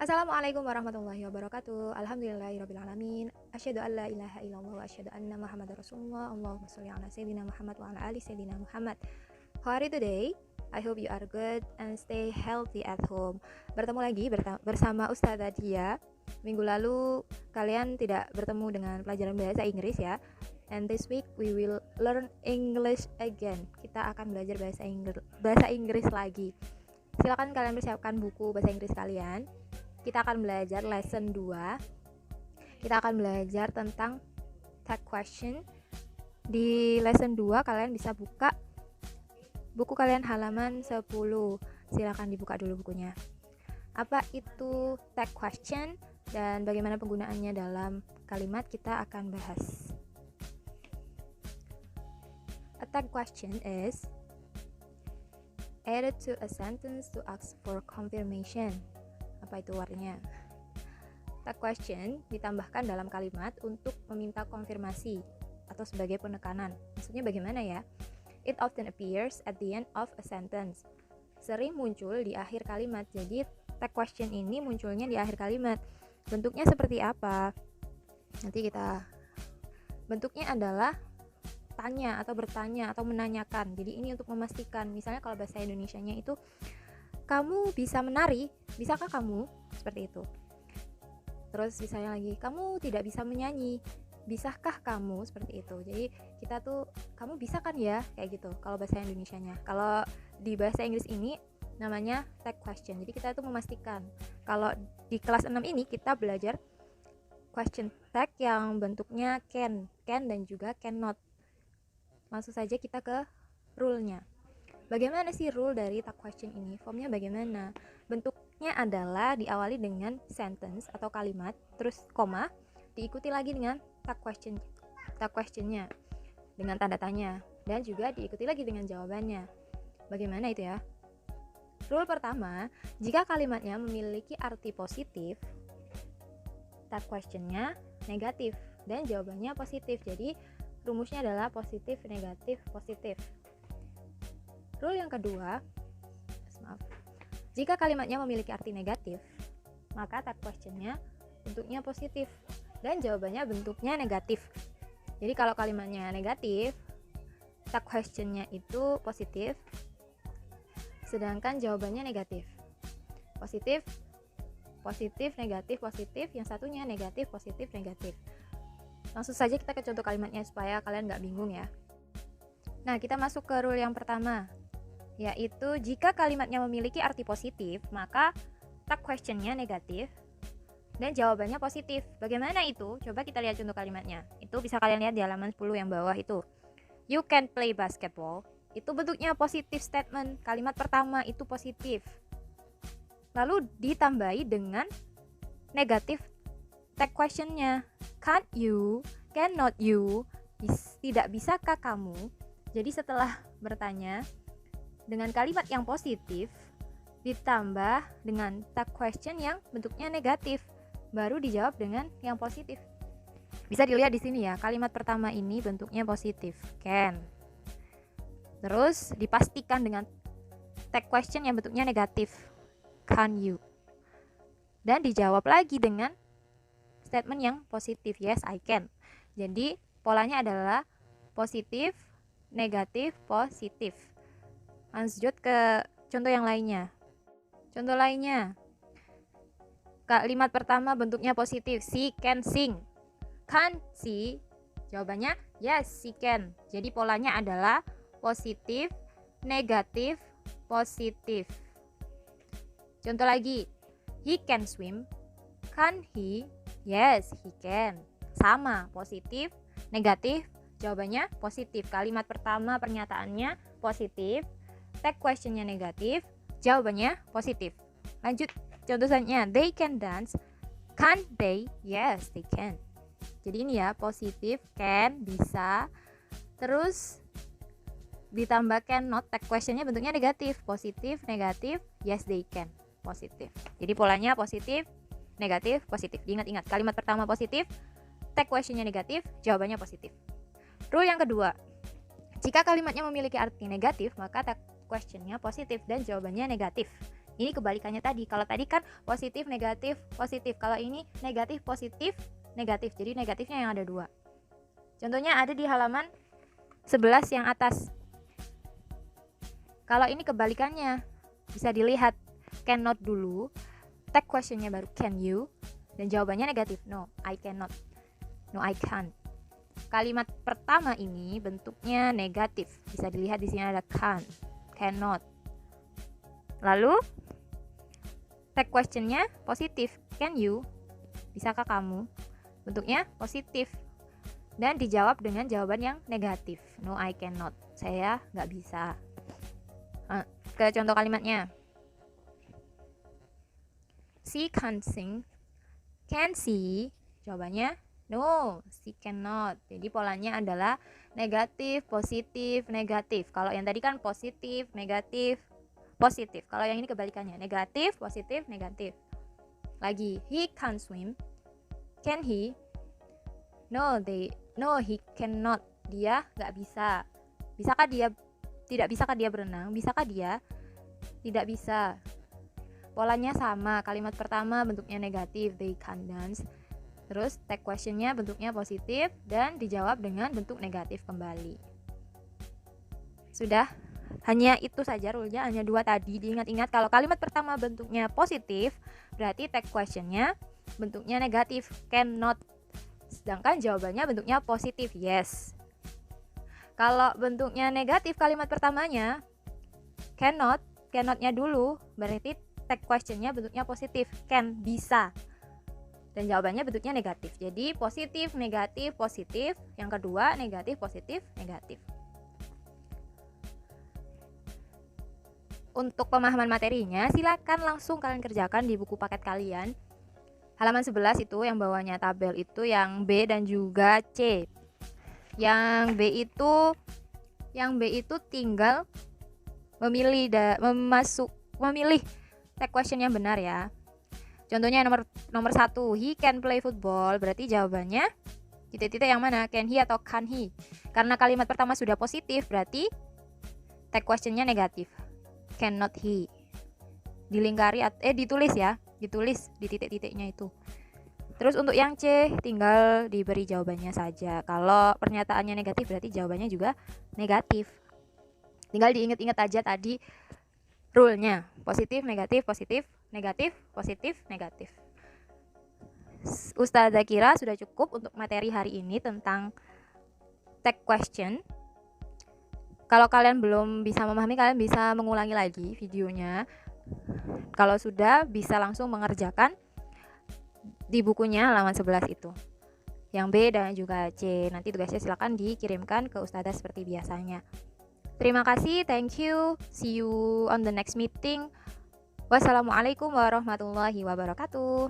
Assalamualaikum warahmatullahi wabarakatuh. Alhamdulillahirabbil alamin. Asyhadu an la ilaha illallah wa asyhadu anna Muhammadar Rasulullah. Allahumma shalli ala sayyidina Muhammad wa ala ali sayyidina Muhammad. How are you today? I hope you are good and stay healthy at home. Bertemu lagi bersama Ustazah Dia. Minggu lalu kalian tidak bertemu dengan pelajaran bahasa Inggris ya. And this week we will learn English again. Kita akan belajar bahasa Inggris lagi. Silakan kalian persiapkan buku bahasa Inggris kalian. Kita akan belajar lesson 2. Kita akan belajar tentang tag question. Di lesson 2 kalian bisa buka buku kalian halaman 10. Silakan dibuka dulu bukunya. Apa itu tag question dan bagaimana penggunaannya dalam kalimat, kita akan bahas. A tag question is added to a sentence to ask for confirmation. Apa itu artinya? Tag question ditambahkan dalam kalimat untuk meminta konfirmasi atau sebagai penekanan. Maksudnya bagaimana ya? It often appears at the end of a sentence. Sering muncul di akhir kalimat. Jadi tag question ini munculnya di akhir kalimat. Bentuknya seperti apa? Nanti bentuknya adalah tanya atau bertanya atau menanyakan. Jadi ini untuk memastikan. Misalnya kalau bahasa Indonesianya itu, kamu bisa menari, bisakah kamu? Seperti itu. Terus misalnya lagi, kamu tidak bisa menyanyi, bisakah kamu? Seperti itu. Jadi kita tuh, kamu bisa kan ya? Kayak gitu kalau bahasa Indonesianya. Kalau di bahasa Inggris ini namanya tag question. Jadi kita tuh memastikan. Kalau di kelas 6 ini kita belajar question tag yang bentuknya can dan juga cannot. Langsung saja kita ke rule-nya. Bagaimana sih rule dari tag question ini? Formnya bagaimana? Bentuknya adalah diawali dengan sentence atau kalimat, terus koma, diikuti lagi dengan tag questionnya dengan tanda tanya, dan juga diikuti lagi dengan jawabannya. Bagaimana itu ya? Rule pertama, jika kalimatnya memiliki arti positif, tag questionnya negatif dan jawabannya positif. Jadi rumusnya adalah positif, negatif, positif. Rule yang kedua, jika kalimatnya memiliki arti negatif, maka tag questionnya bentuknya positif dan jawabannya bentuknya negatif. Jadi kalau kalimatnya negatif, tag questionnya itu positif, sedangkan jawabannya negatif. Positif, negatif, positif, yang satunya negatif, positif, negatif. Langsung saja kita ke contoh kalimatnya supaya kalian gak bingung ya. Nah, kita masuk ke rule yang pertama, yaitu jika kalimatnya memiliki arti positif, maka tag questionnya negatif dan jawabannya positif. Bagaimana itu? Coba kita lihat contoh kalimatnya. Itu bisa kalian lihat di halaman 10 yang bawah itu. You can play basketball. Itu bentuknya positif statement. Kalimat pertama itu positif. Lalu ditambahi dengan negatif tag questionnya. Can't you? Cannot you? Tidak bisakah kamu? Jadi setelah bertanya dengan kalimat yang positif ditambah dengan tag question yang bentuknya negatif, baru dijawab dengan yang positif. Bisa dilihat di sini ya, kalimat pertama ini bentuknya positif, can. Terus dipastikan dengan tag question yang bentuknya negatif, can you. Dan dijawab lagi dengan statement yang positif, yes I can. Jadi polanya adalah positif, negatif, positif. Lanjut ke contoh yang lainnya. Contoh lainnya, kalimat pertama bentuknya positif, she can sing. Can she? Jawabannya yes, she can. Jadi polanya adalah positif, negatif, positif. Contoh lagi, he can swim. Can he? Yes, he can. Sama, positif, negatif, jawabannya positif. Kalimat pertama pernyataannya positif, tag questionnya negatif, jawabannya positif. Lanjut, contoh selanjutnya, they can dance. Can they? Yes, they can. Jadi ini ya, positif, can, bisa. Terus ditambah cannot, tag questionnya bentuknya negatif. Positif, negatif, yes they can. Positif. Jadi polanya positif, negatif, positif. Diingat-ingat, kalimat pertama positif, tag questionnya negatif, jawabannya positif. Rule yang kedua, jika kalimatnya memiliki arti negatif, maka tag questionnya positif dan jawabannya negatif. Ini kebalikannya tadi. Kalau tadi kan positif, negatif, positif. Kalau ini negatif, positif, negatif. Jadi negatifnya yang ada 2. Contohnya ada di halaman 11 yang atas. Kalau ini kebalikannya, bisa dilihat cannot dulu, tag questionnya baru can you, dan jawabannya negatif. No, I cannot. No, I can't. Kalimat pertama ini bentuknya negatif. Bisa dilihat di sini ada can't, cannot. Lalu tag questionnya positif. Can you? Bisakah kamu? Bentuknya positif. Dan dijawab dengan jawaban yang negatif. No, I cannot. Saya nggak bisa. Ke contoh kalimatnya. She can't sing. Can she? Jawabannya no, she cannot. Jadi polanya adalah negatif, positif, negatif. Kalau yang tadi kan positif, negatif, positif. Kalau yang ini kebalikannya, negatif, positif, negatif. Lagi, he can't swim. Can he? No, he cannot. Dia nggak bisa. Bisakah dia? Tidak bisakah dia berenang? Bisakah dia? Tidak bisa. Polanya sama. Kalimat pertama bentuknya negatif, they can't dance. Terus tag questionnya bentuknya positif dan dijawab dengan bentuk negatif kembali. Sudah? Hanya itu saja rule-nya, hanya 2 tadi. Diingat-ingat kalau kalimat pertama bentuknya positif, berarti tag questionnya bentuknya negatif, cannot. Sedangkan jawabannya bentuknya positif, yes. Kalau bentuknya negatif kalimat pertamanya cannot-nya dulu, berarti tag questionnya bentuknya positif, can, bisa. Dan jawabannya bentuknya negatif. Jadi positif, negatif, positif. Yang kedua negatif, positif, negatif. Untuk pemahaman materinya, silakan langsung kalian kerjakan di buku paket kalian. Halaman 11 itu yang bawahnya tabel itu yang B dan juga C. Yang B itu tinggal memilih tag question yang benar ya. Contohnya nomor 1, he can play football, berarti jawabannya titik-titik yang mana? Can he atau can he? Karena kalimat pertama sudah positif, berarti tag questionnya negatif. Cannot he. Ditulis ya, ditulis di titik-titiknya itu. Terus untuk yang C tinggal diberi jawabannya saja. Kalau pernyataannya negatif berarti jawabannya juga negatif. Tinggal diingat-ingat aja tadi rule-nya. Positif, negatif, positif, negatif, positif, negatif. Ustazah kira sudah cukup untuk materi hari ini tentang tag question. Kalau kalian belum bisa memahami, kalian bisa mengulangi lagi videonya. Kalau sudah, bisa langsung mengerjakan di bukunya halaman 11 itu. Yang B dan juga C. Nanti tugasnya silakan dikirimkan ke Ustazah seperti biasanya. Terima kasih, thank you. See you on the next meeting. Wassalamualaikum warahmatullahi wabarakatuh.